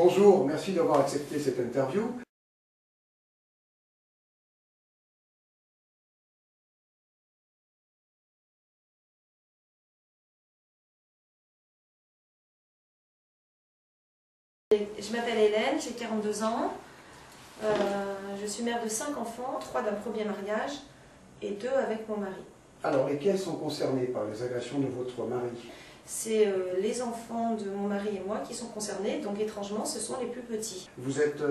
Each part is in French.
Bonjour, merci d'avoir accepté cette interview. Je m'appelle Hélène, j'ai 42 ans. Je suis mère de 5 enfants, 3 d'un premier mariage et 2 avec mon mari. Alors, lesquels sont concernés par les agressions de votre mari? C'est les enfants de mon mari et moi qui sont concernés, donc étrangement, ce sont les plus petits. Vous êtes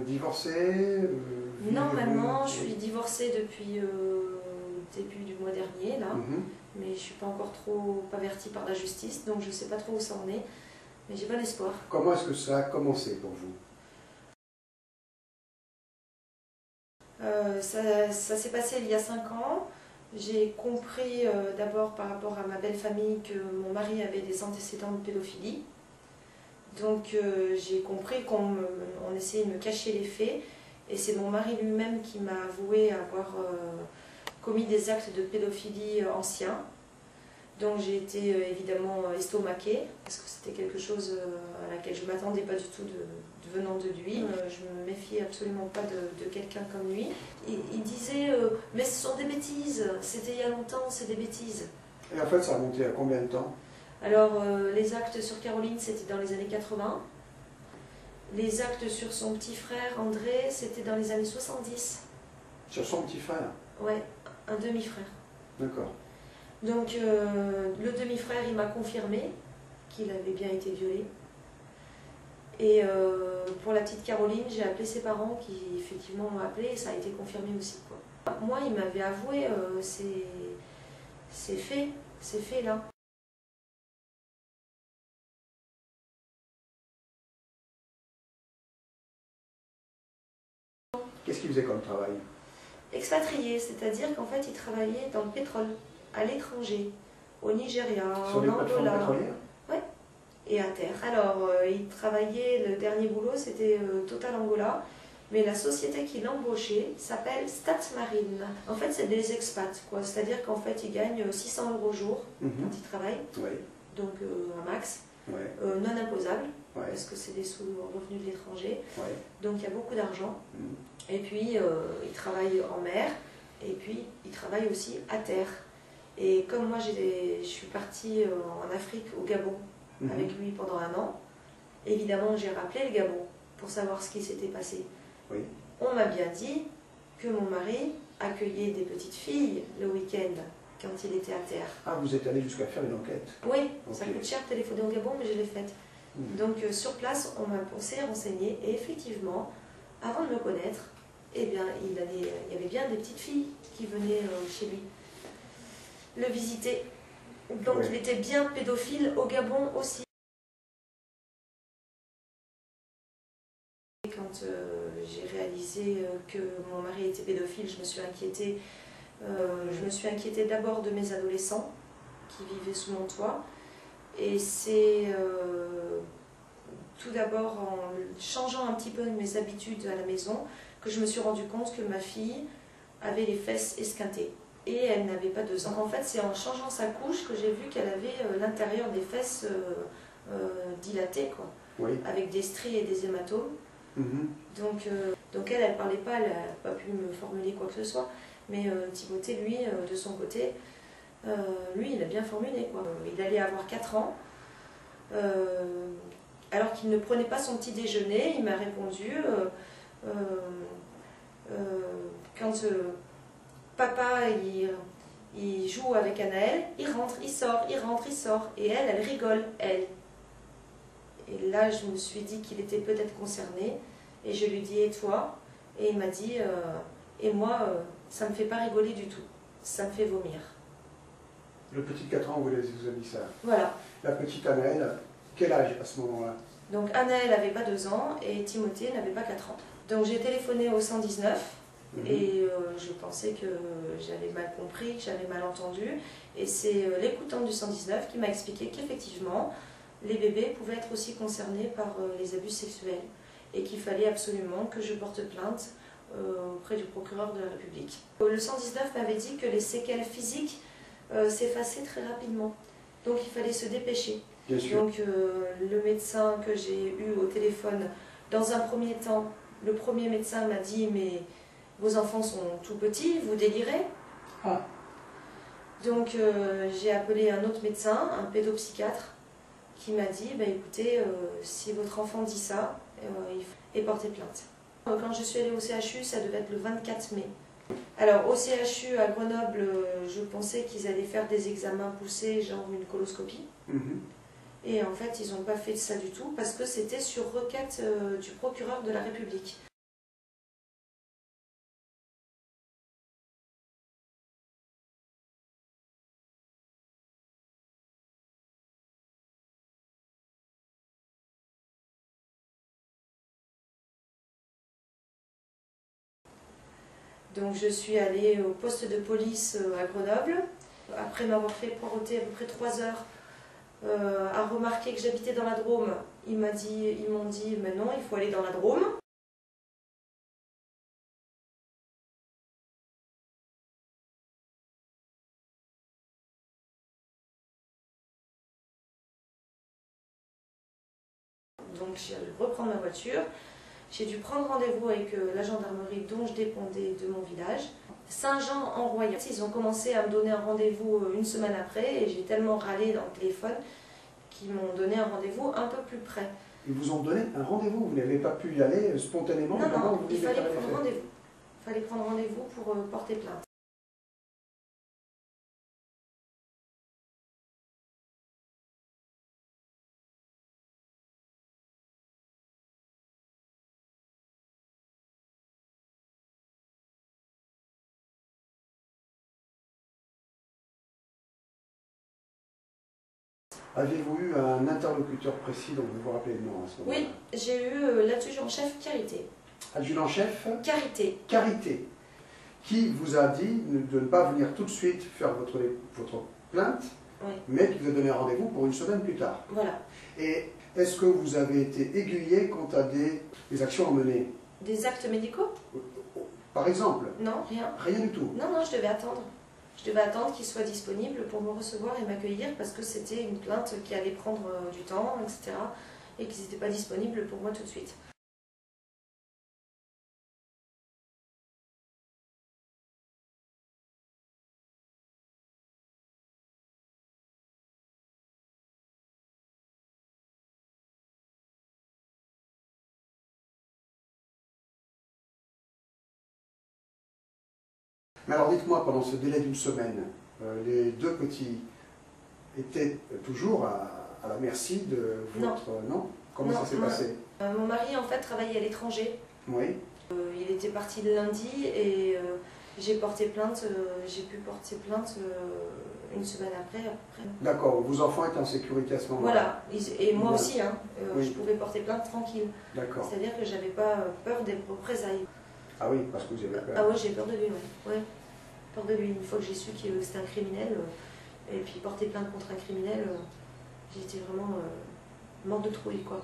divorcé? Normalement, je suis divorcée depuis début du mois dernier, là, mais je ne suis pas encore trop avertie par la justice, donc je ne sais pas trop où ça en est, mais j'ai bon espoir. Comment est-ce que ça a commencé pour vous? Ça s'est passé il y a 5 ans. J'ai compris d'abord par rapport à ma belle famille que mon mari avait des antécédents de pédophilie. Donc j'ai compris qu'on essayait de me cacher les faits. Et c'est mon mari lui-même qui m'a avoué avoir commis des actes de pédophilie anciens. Donc j'ai été évidemment estomaquée, parce que c'était quelque chose à laquelle je ne m'attendais pas du tout venant de lui. Je ne me méfiais absolument pas de quelqu'un comme lui. Il disait mais ce sont des bêtises, c'était il y a longtemps, c'est des bêtises. Et en fait, ça a remonté à combien de temps? Alors les actes sur Caroline, c'était dans les années 80. Les actes sur son petit frère André, c'était dans les années 70. Sur son petit frère? Ouais, un demi-frère. D'accord. Donc le demi-frère, il m'a confirmé qu'il avait bien été violé. Et pour la petite Caroline, j'ai appelé ses parents qui effectivement m'ont appelé et ça a été confirmé aussi, quoi. Moi, il m'avait avoué ces faits-là. Qu'est-ce qu'il faisait comme travail? Expatrié, c'est-à-dire qu'en fait, il travaillait dans le pétrole, à l'étranger, au Nigeria, Sur les en plateformes Angola. pétrolières? Ouais, et à terre. Alors, il travaillait, le dernier boulot, c'était Total Angola, mais la société qui l'embauchait s'appelle Statsmarine. En fait, c'est des expats, quoi. C'est-à-dire qu'en fait, ils gagnent 600 € au jour quand ils travaillent, donc un max, non imposable, parce que c'est des sous-revenus de l'étranger, donc il y a beaucoup d'argent. Et puis, il travaille en mer, et puis il travaille aussi à terre. Et comme moi, je suis partie en Afrique, au Gabon, avec lui pendant 1 an, évidemment, j'ai rappelé le Gabon pour savoir ce qui s'était passé. On m'a bien dit que mon mari accueillait des petites filles le week-end, quand il était à terre. Ah, vous êtes allé jusqu'à faire une enquête? Oui, ça coûte cher de téléphoner au Gabon, mais je l'ai faite. Donc, sur place, on s'est renseigné, et effectivement, avant de me connaître, eh bien, il y avait bien des petites filles qui venaient chez lui le visiter. Donc il était bien pédophile au Gabon aussi. Et quand j'ai réalisé que mon mari était pédophile, je me suis inquiétée. Je me suis inquiétée d'abord de mes adolescents qui vivaient sous mon toit. Et c'est tout d'abord en changeant un petit peu mes habitudes à la maison que je me suis rendu compte que ma fille avait les fesses esquintées. Et elle n'avait pas 2 ans. Donc en fait, c'est en changeant sa couche que j'ai vu qu'elle avait l'intérieur des fesses dilaté, quoi, avec des stries et des hématomes. Donc elle ne parlait pas, elle n'a pas pu me formuler quoi que ce soit. Mais Timothée, lui, de son côté, lui, il a bien formulé, quoi. Il allait avoir 4 ans. Alors qu'il ne prenait pas son petit déjeuner, il m'a répondu quand papa il joue avec Anaël, il rentre, il sort, il rentre, il sort, et elle rigole, elle. Et là, je me suis dit qu'il était peut-être concerné, et je lui dis, et toi? Et il m'a dit, et moi, ça ne me fait pas rigoler du tout, ça me fait vomir. Le petit de 4 ans, vous avez dit ça? Voilà. La petite Anaël, quel âge à ce moment-là? Donc Anaël n'avait pas 2 ans, et Timothée n'avait pas 4 ans. Donc j'ai téléphoné au 119, et je pensais que j'avais mal compris, que j'avais mal entendu. Et c'est l'écoutant du 119 qui m'a expliqué qu'effectivement, les bébés pouvaient être aussi concernés par les abus sexuels et qu'il fallait absolument que je porte plainte auprès du procureur de la République. Le 119 m'avait dit que les séquelles physiques s'effaçaient très rapidement, donc il fallait se dépêcher. Bien sûr. Donc le médecin que j'ai eu au téléphone, dans un premier temps, le premier médecin m'a dit mais vos enfants sont tout petits, vous délirez. Ah, Donc j'ai appelé un autre médecin, un pédopsychiatre, qui m'a dit bah, écoutez, si votre enfant dit ça, il faut porter plainte. Quand je suis allée au CHU, ça devait être le 24 mai. Alors au CHU à Grenoble, je pensais qu'ils allaient faire des examens poussés, genre une coloscopie. mhm. Et en fait, ils n'ont pas fait ça du tout parce que c'était sur requête du procureur de la République. Donc je suis allée au poste de police à Grenoble. Après m'avoir fait poireauter à peu près 3 heures, à remarquer que j'habitais dans la Drôme, ils m'ont dit mais non, il faut aller dans la Drôme. Donc j'ai dû reprendre ma voiture. J'ai dû prendre rendez-vous avec la gendarmerie dont je dépendais de mon village. Saint-Jean-en-Royans. Ils ont commencé à me donner un rendez-vous une semaine après et j'ai tellement râlé dans le téléphone qu'ils m'ont donné un rendez-vous un peu plus près. Ils vous ont donné un rendez-vous, vous n'avez pas pu y aller spontanément? Non, non, vous il devez fallait faire les prendre faits. rendez-vous. Il fallait prendre rendez-vous pour porter plainte. Avez-vous eu un interlocuteur précis dont vous vous rappelez le nom à ce moment-là? Oui, j'ai eu l'adjudant-chef Carité. Adjudant-chef Carité. Carité, qui vous a dit de ne pas venir tout de suite faire votre plainte, Oui, mais qui vous a donné un rendez-vous pour une semaine plus tard. voilà. Et est-ce que vous avez été aiguillé quant à des actions à mener? Des actes médicaux? Par exemple? Non, rien. Rien du tout. Non, non, je devais attendre. Je devais attendre qu'il soit disponible pour me recevoir et m'accueillir parce que c'était une plainte qui allait prendre du temps, etc. Et qu'ils n'étaient pas disponibles pour moi tout de suite. Mais alors dites-moi, pendant ce délai d'une semaine, les deux petits étaient toujours à la merci de votre... Non. Comment Non, ça s'est passé? Mon mari, en fait, travaillait à l'étranger. Oui. Il était parti le lundi et j'ai porté plainte. J'ai pu porter plainte une semaine après. D'accord, vos enfants étaient en sécurité à ce moment-là. Voilà, et moi Bien. aussi, hein, Oui. je pouvais porter plainte tranquille. D'accord. C'est-à-dire que j'avais pas peur des représailles. Ah oui, parce que vous avez peur. Ah ouais, j'ai peur de lui, ouais. Peur de lui. Une fois que j'ai su que c'était un criminel, et puis porter plainte contre un criminel, j'étais vraiment morte de trouille, quoi.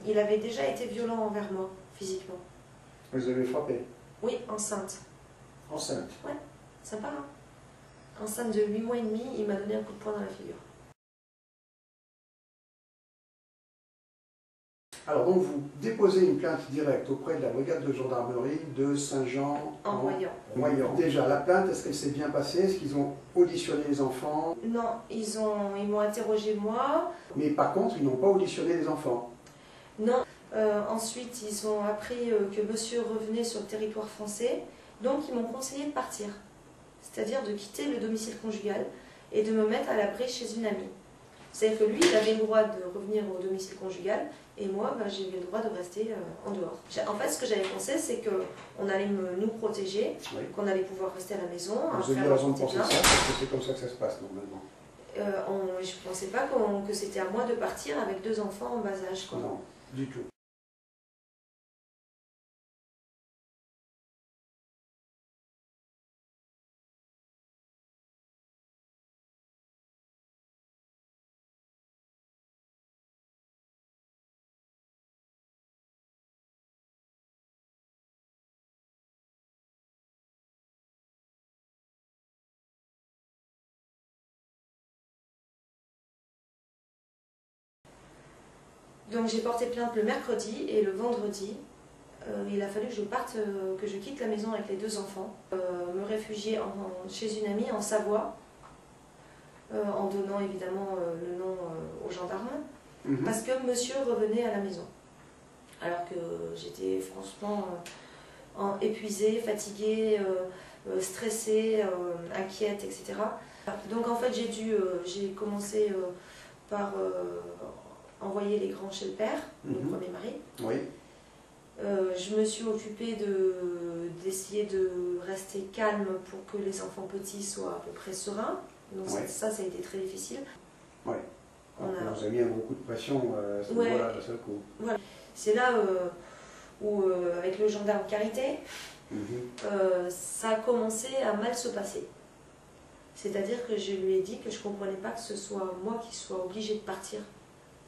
Il avait déjà été violent envers moi, physiquement. Vous avez frappé? Oui, enceinte. Enceinte? Sympa, hein? Enceinte de 8 mois et demi, il m'a donné un coup de poing dans la figure. Alors donc vous déposez une plainte directe auprès de la brigade de gendarmerie de Saint-Jean-en-Royans. Déjà, la plainte, est-ce qu'elle s'est bien passée? Est-ce qu'ils ont auditionné les enfants? Non, ils m'ont interrogé moi. Mais par contre, ils n'ont pas auditionné les enfants. Non. Ensuite, ils ont appris que monsieur revenait sur le territoire français. Donc, ils m'ont conseillé de partir. C'est-à-dire de quitter le domicile conjugal et de me mettre à l'abri chez une amie. C'est-à-dire que lui, il avait le droit de revenir au domicile conjugal et moi, j'avais le droit de rester en dehors. En fait, ce que j'avais pensé, c'est qu'on allait nous protéger, Oui. qu'on allait pouvoir rester à la maison. Vous aviez raison de penser ça, parce que c'est comme ça que ça se passe normalement. Je ne pensais pas que c'était à moi de partir avec 2 enfants en bas âge, quoi. Non, du tout. Donc j'ai porté plainte le mercredi et le vendredi, il a fallu que je parte, que je quitte la maison avec les 2 enfants, me réfugier chez une amie en Savoie, en donnant évidemment le nom aux gendarmes, parce que monsieur revenait à la maison. Alors que j'étais franchement épuisée, fatiguée, stressée, inquiète, etc. Donc en fait j'ai commencé par envoyer les grands chez le père, mon premier mari. Oui. Je me suis occupée d'essayer de rester calme pour que les enfants petits soient à peu près sereins. Donc ça a été très difficile. Oui. On vous a mis un gros coup de pression à ce moment-là, d'un seul coup. Voilà. C'est là où, avec le gendarme Carité, ça a commencé à mal se passer. C'est-à-dire que je lui ai dit que je ne comprenais pas que ce soit moi qui sois obligée de partir.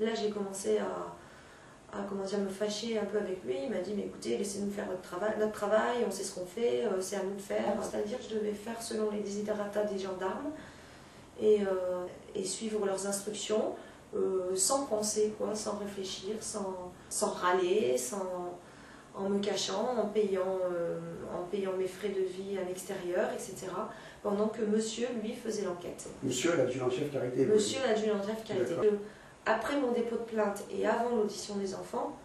Là, j'ai commencé à me fâcher un peu avec lui. Il m'a dit, mais écoutez, laissez-nous faire notre travail, on sait ce qu'on fait, c'est à nous de faire. C'est-à-dire que je devais faire selon les desiderata des gendarmes et suivre leurs instructions sans penser, sans réfléchir, sans râler, en me cachant, en payant mes frais de vie à l'extérieur, etc. Pendant que monsieur, lui, faisait l'enquête. Monsieur l'adjudant-chef Carité. Monsieur l'adjudant-chef Carité. Après mon dépôt de plainte et avant l'audition des enfants,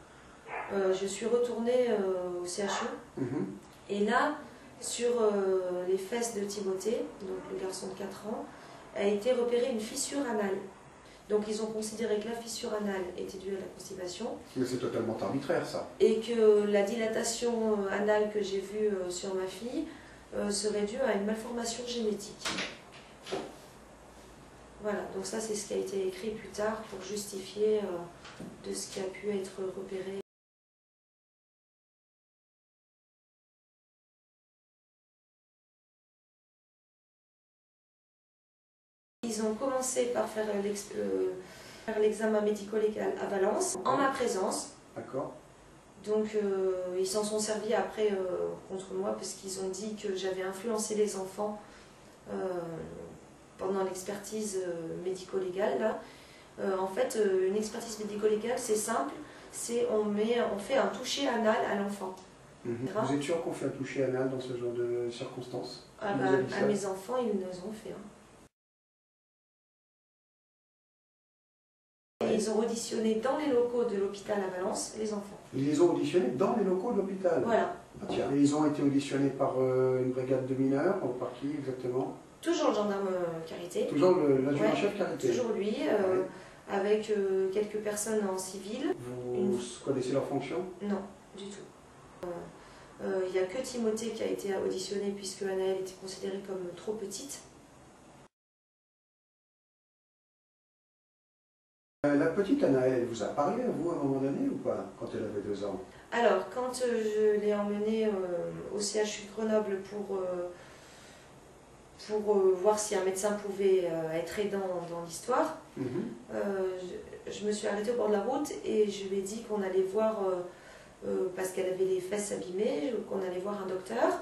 je suis retournée au CHU. Et là, sur les fesses de Timothée, donc le garçon de 4 ans, a été repérée une fissure anale. Donc ils ont considéré que la fissure anale était due à la constipation. Mais c'est totalement arbitraire, ça. Et que la dilatation anale que j'ai vue sur ma fille serait due à une malformation génétique. Voilà, donc ça c'est ce qui a été écrit plus tard pour justifier de ce qui a pu être repéré. Ils ont commencé par faire l'examen médico-légal à Valence, en ma présence. D'accord. Donc ils s'en sont servis après contre moi parce qu'ils ont dit que j'avais influencé les enfants pendant l'expertise médico-légale. En fait, une expertise médico-légale, c'est simple, on fait un toucher anal à l'enfant. Vous êtes sûr qu'on fait un toucher anal dans ce genre de circonstances? À mes enfants, ils nous ont fait. Et ils ont auditionné dans les locaux de l'hôpital à Valence les enfants. Ils les ont auditionnés dans les locaux de l'hôpital? Voilà. Ah, tiens. Et ils ont été auditionnés par une brigade de mineurs, ou par qui exactement? Toujours le gendarme Carité. Toujours l'adjudant-chef Carité? Toujours lui, avec quelques personnes en civil. Vous connaissez leur fonction? Non, du tout. Il n'y a que Timothée qui a été auditionné puisque Anaëlle était considérée comme trop petite. La petite Anaëlle, elle vous a parlé à vous à un moment donné ou pas, quand elle avait 2 ans? Alors, quand je l'ai emmenée au CHU de Grenoble pour voir si un médecin pouvait être aidant dans l'histoire, je me suis arrêtée au bord de la route et je lui ai dit qu'on allait voir, parce qu'elle avait les fesses abîmées, qu'on allait voir un docteur.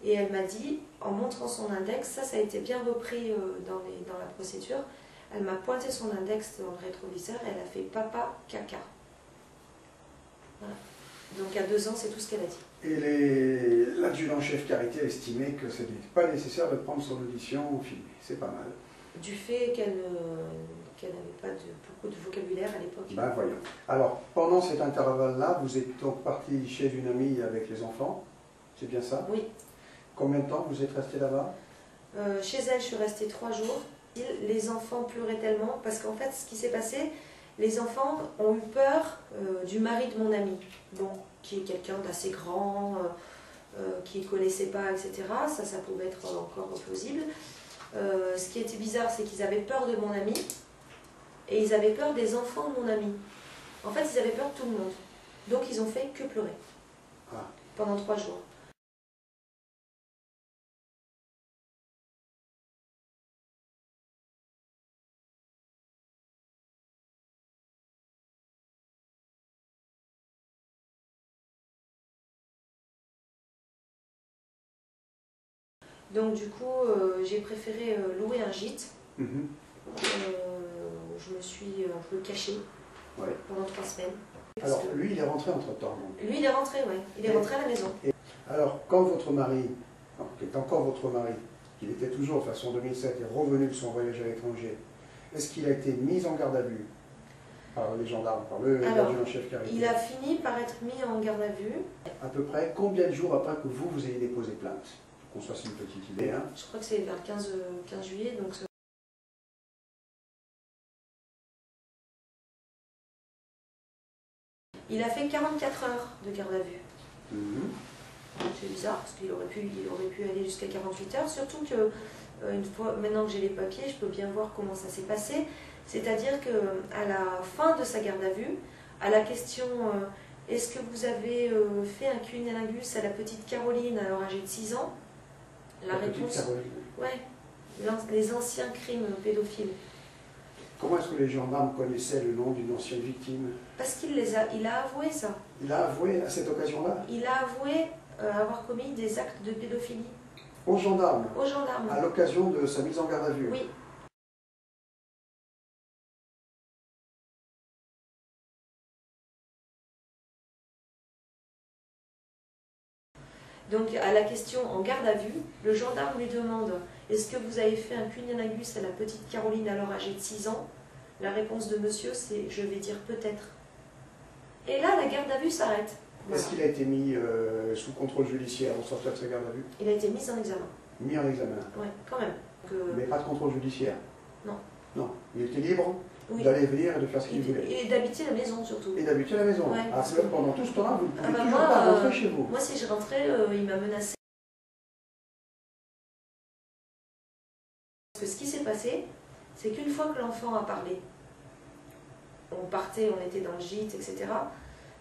Et elle m'a dit, en montrant son index, ça a été bien repris dans la procédure, elle m'a pointé son index dans le rétroviseur et elle a fait papa caca. Voilà. Donc à 2 ans, c'est tout ce qu'elle a dit. Et l'adjudant-chef Carité a estimé que ce n'était pas nécessaire de prendre son audition filmée. C'est pas mal. Du fait qu'elle n'avait pas beaucoup de vocabulaire à l'époque. Ben voyons. Alors, pendant cet intervalle-là, vous êtes donc parti chez une amie avec les enfants, c'est bien ça? Oui. Combien de temps vous êtes resté là-bas? Chez elle, je suis restée 3 jours. Les enfants pleuraient tellement, parce qu'en fait, ce qui s'est passé, les enfants ont eu peur du mari de mon ami, bon, qui est quelqu'un d'assez grand, qui ne connaissait pas, etc. Ça pouvait être encore plausible. Ce qui était bizarre, c'est qu'ils avaient peur de mon ami, et ils avaient peur des enfants de mon ami. En fait, ils avaient peur de tout le monde. Donc, ils ont fait que pleurer. Pendant 3 jours. Donc du coup, j'ai préféré louer un gîte. Je me suis un peu cachée pendant 3 semaines. Alors, lui, il est rentré entre-temps. Lui, il est rentré, oui. Il est rentré à la maison. Alors, quand votre mari, qui est encore votre mari, qu'il était toujours, de façon 2007, est revenu de son voyage à l'étranger, est-ce qu'il a été mis en garde à vue par les gendarmes, par le adjudant-chef Carité? Il a fini par être mis en garde à vue. À peu près combien de jours après que vous ayez déposé plainte? Qu'on soit une petite idée. Hein. Je crois que c'est vers le 15 juillet. Donc il a fait 44 heures de garde à vue. C'est bizarre parce qu'il aurait pu aller jusqu'à 48 heures, surtout que une fois, maintenant que j'ai les papiers, je peux bien voir comment ça s'est passé. C'est-à-dire qu'à la fin de sa garde à vue, à la question est-ce que vous avez fait un cunnilingus à la petite Caroline alors âgée de 6 ans? La réponse, les anciens crimes pédophiles. Comment est-ce que les gendarmes connaissaient le nom d'une ancienne victime? Parce il a avoué ça. Il a avoué à cette occasion-là? Il a avoué avoir commis des actes de pédophilie. Aux gendarmes? Aux gendarmes. À l'occasion de sa mise en garde à vue? Oui. Donc à la question en garde à vue, le gendarme lui demande « Est-ce que vous avez fait un cunnilingus à la petite Caroline alors âgée de 6 ans ?» La réponse de monsieur c'est « Je vais dire peut-être ». Et là, la garde à vue s'arrête. Est-ce qu'il a été mis sous contrôle judiciaire au sortir de sa garde à vue? Il a été mis en examen. Mis en examen? Oui, quand même. Mais pas de contrôle judiciaire? Non. Non. Il était libre d'aller venir et de faire ce qu'il voulait? Et d'habiter la maison surtout. Et d'habiter la maison? Ouais, ah, que pendant tout ce temps-là, vous ne pouvez toujours moi, pas rentrer chez vous? Moi, si je rentrais, il m'a menacé. Parce que ce qui s'est passé, c'est qu'une fois que l'enfant a parlé, on partait, on était dans le gîte, etc.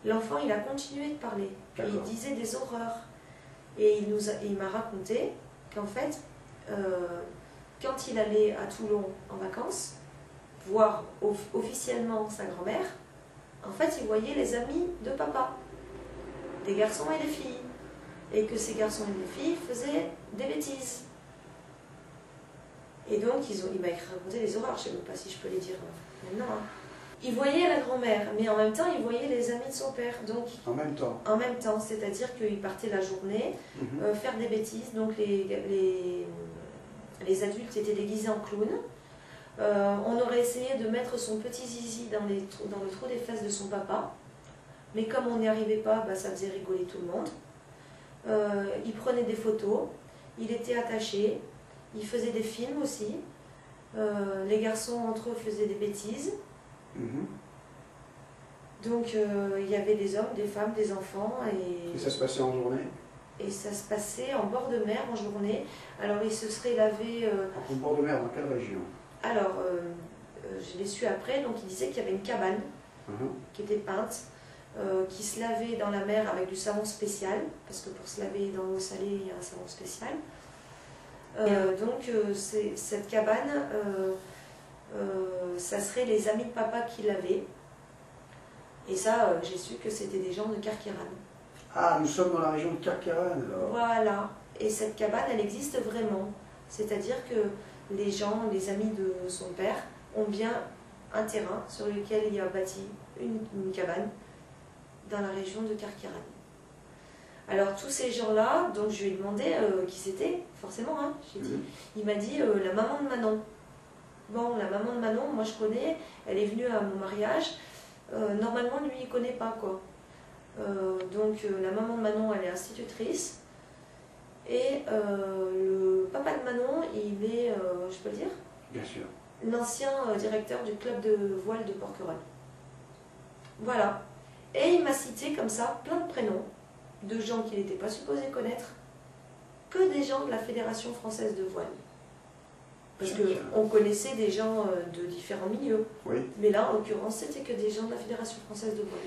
L'enfant, il a continué de parler. Et il disait des horreurs. Et il m'a raconté qu'en fait, quand il allait à Toulon en vacances, voir officiellement sa grand-mère, en fait, il voyait les amis de papa, des garçons et des filles. Et que ces garçons et des filles faisaient des bêtises. Et donc, il m'a raconté des horreurs, je ne sais même pas si je peux les dire maintenant. Hein. Il voyait la grand-mère, mais en même temps, il voyait les amis de son père. Donc, en même temps? En même temps, c'est-à-dire qu'il partait la journée, faire des bêtises. Donc, les adultes étaient déguisés en clowns. On aurait essayé de mettre son petit zizi dans le trou des fesses de son papa. Mais comme on n'y arrivait pas, ça faisait rigoler tout le monde. Il prenait des photos, il était attaché, il faisait des films aussi. Les garçons entre eux faisaient des bêtises. Donc il y avait des hommes, des femmes, des enfants. Et ça se passait en journée? Et ça se passait en bord de mer en journée. Alors il se serait lavé... En bord de mer, dans quelle région? Alors, je l'ai su après, donc il disait qu'il y avait une cabane qui était peinte, qui se lavait dans la mer avec du savon spécial, parce que pour se laver dans l'eau salée, il y a un savon spécial. Donc cette cabane, ça serait les amis de papa qui l'avaient. Et ça, j'ai su que c'était des gens de Carqueiranne. Ah, nous sommes dans la région de Carqueiranne alors. Voilà. Et cette cabane, elle existe vraiment. C'est-à-dire que les gens, les amis de son père, ont bien un terrain sur lequel il a bâti une cabane dans la région de Carqueiranne. Alors tous ces gens-là, donc je lui ai demandé qui c'était, forcément, hein, j'ai dit. Il m'a dit la maman de Manon. Bon, la maman de Manon, moi je connais, elle est venue à mon mariage. Normalement, lui, il ne connaît pas, quoi. Donc la maman de Manon, elle est institutrice. Et le papa de Manon, il est, je peux le dire? Bien sûr. L'ancien directeur du club de voile de Porquerolles. Voilà. Et il m'a cité comme ça plein de prénoms de gens qu'il n'était pas supposé connaître, que des gens de la Fédération française de voile. Parce qu'on connaissait des gens de différents milieux. Oui. Mais là, en l'occurrence, c'était que des gens de la Fédération française de voile.